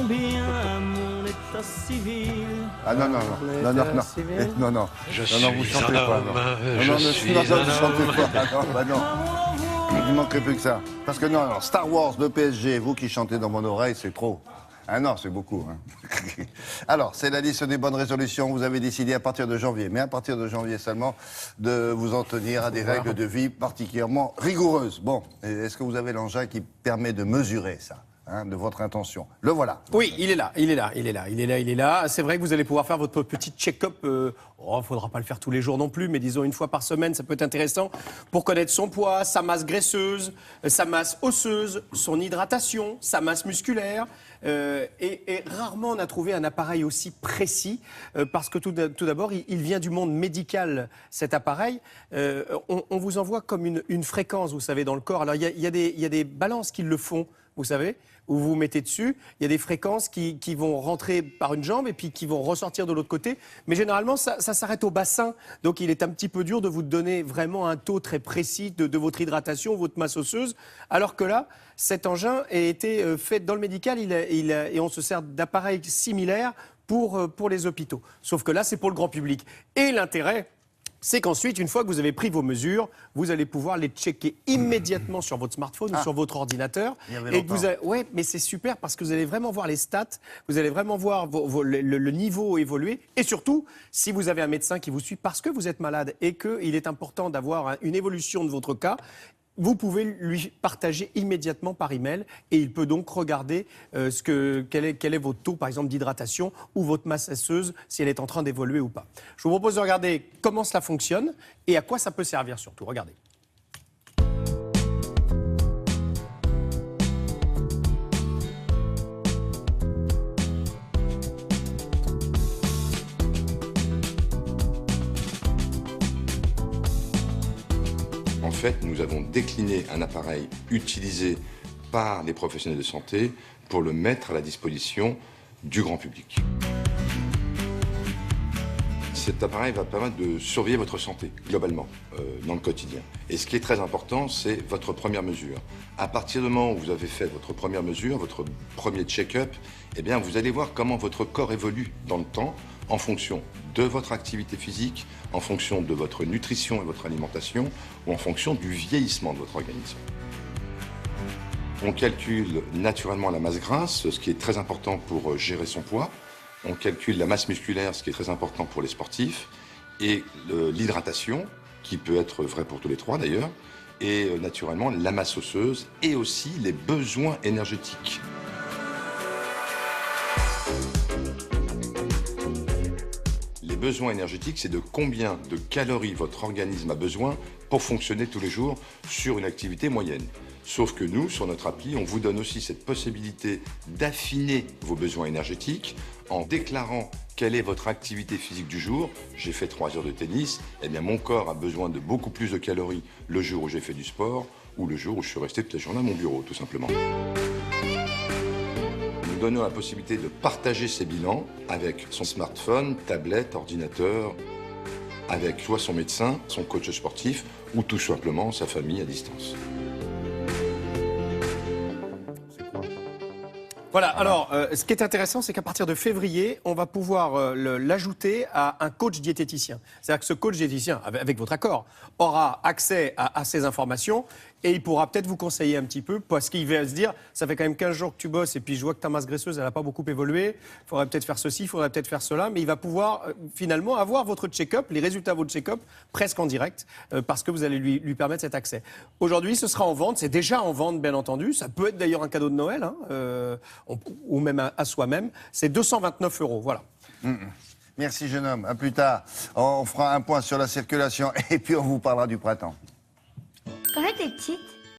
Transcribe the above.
bien mon état civil. Ah non, non, non, non, non, non, non, non, non, vous chantez pas, non. Non, vous chantez pas, non, bah non. Il manquerait plus que ça. Parce que non, alors, Star Wars, le PSG, vous qui chantez dans mon oreille, c'est trop. Ah non, c'est beaucoup. Hein. Alors, c'est la liste des bonnes résolutions. Vous avez décidé à partir de janvier, mais à partir de janvier seulement, de vous en tenir à des règles de vie particulièrement rigoureuses. Bon, est-ce que vous avez l'engin qui permet de mesurer ça, hein, de votre intention? Le voilà. Oui, il est là, il est là, il est là, il est là, il est là. C'est vrai que vous allez pouvoir faire votre petit check-up. Il faudra pas le faire tous les jours non plus, mais disons une fois par semaine, ça peut être intéressant pour connaître son poids, sa masse graisseuse, sa masse osseuse, son hydratation, sa masse musculaire. Et rarement on a trouvé un appareil aussi précis, parce que tout d'abord, il vient du monde médical, cet appareil. On vous envoie comme une fréquence, vous savez, dans le corps. Alors il y a des balances qui le font, vous savez, où vous vous mettez dessus. Il y a des fréquences qui vont rentrer par une jambe et puis qui vont ressortir de l'autre côté. Mais généralement, ça s'arrête au bassin. Donc il est un petit peu dur de vous donner vraiment un taux très précis de votre hydratation, votre masse osseuse. Alors que là, cet engin a été fait dans le médical et on se sert d'appareils similaires pour les hôpitaux. Sauf que là, c'est pour le grand public. Et l'intérêt, c'est qu'ensuite, une fois que vous avez pris vos mesures, vous allez pouvoir les checker immédiatement sur votre smartphone ou sur votre ordinateur. Et que vous avez... Ouais, mais c'est super parce que vous allez vraiment voir les stats, vous allez vraiment voir le niveau évoluer. Et surtout, si vous avez un médecin qui vous suit parce que vous êtes malade et qu'il est important d'avoir une évolution de votre cas, vous pouvez lui partager immédiatement par email et il peut donc regarder quel est votre taux, par exemple, d'hydratation ou votre masse osseuse, si elle est en train d'évoluer ou pas. Je vous propose de regarder comment cela fonctionne et à quoi ça peut servir surtout. Regardez. En fait, nous avons décliné un appareil utilisé par les professionnels de santé pour le mettre à la disposition du grand public. Cet appareil va permettre de surveiller votre santé, globalement, dans le quotidien. Et ce qui est très important, c'est votre première mesure. À partir du moment où vous avez fait votre première mesure, votre premier check-up, eh bien, vous allez voir comment votre corps évolue dans le temps en fonction de votre activité physique, en fonction de votre nutrition et votre alimentation, ou en fonction du vieillissement de votre organisme. On calcule naturellement la masse grasse, ce qui est très important pour gérer son poids. On calcule la masse musculaire, ce qui est très important pour les sportifs, et l'hydratation, qui peut être vrai pour tous les trois d'ailleurs, et naturellement la masse osseuse, et aussi les besoins énergétiques. Les besoins énergétiques, c'est de combien de calories votre organisme a besoin pour fonctionner tous les jours sur une activité moyenne. Sauf que nous, sur notre appli, on vous donne aussi cette possibilité d'affiner vos besoins énergétiques en déclarant quelle est votre activité physique du jour. J'ai fait 3 heures de tennis, eh bien mon corps a besoin de beaucoup plus de calories le jour où j'ai fait du sport ou le jour où je suis resté toute la journée à mon bureau, tout simplement. Nous donnons la possibilité de partager ces bilans avec son smartphone, tablette, ordinateur, avec soit son médecin, son coach sportif ou tout simplement sa famille à distance. Voilà, alors, ce qui est intéressant, c'est qu'à partir de février, on va pouvoir l'ajouter à un coach diététicien. C'est-à-dire que ce coach diététicien, avec votre accord, aura accès à ces informations et il pourra peut-être vous conseiller un petit peu parce qu'il va se dire, ça fait quand même 15 jours que tu bosses et puis je vois que ta masse graisseuse, elle n'a pas beaucoup évolué, il faudrait peut-être faire ceci, il faudrait peut-être faire cela, mais il va pouvoir finalement avoir votre check-up, les résultats de votre check-up, presque en direct, parce que vous allez lui permettre cet accès. Aujourd'hui, ce sera en vente, c'est déjà en vente, bien entendu, ça peut être d'ailleurs un cadeau de Noël, hein, ou même à soi-même, c'est 229 €, voilà. Merci jeune homme, à plus tard. On fera un point sur la circulation et puis on vous parlera du printemps. Quand j'étais petite,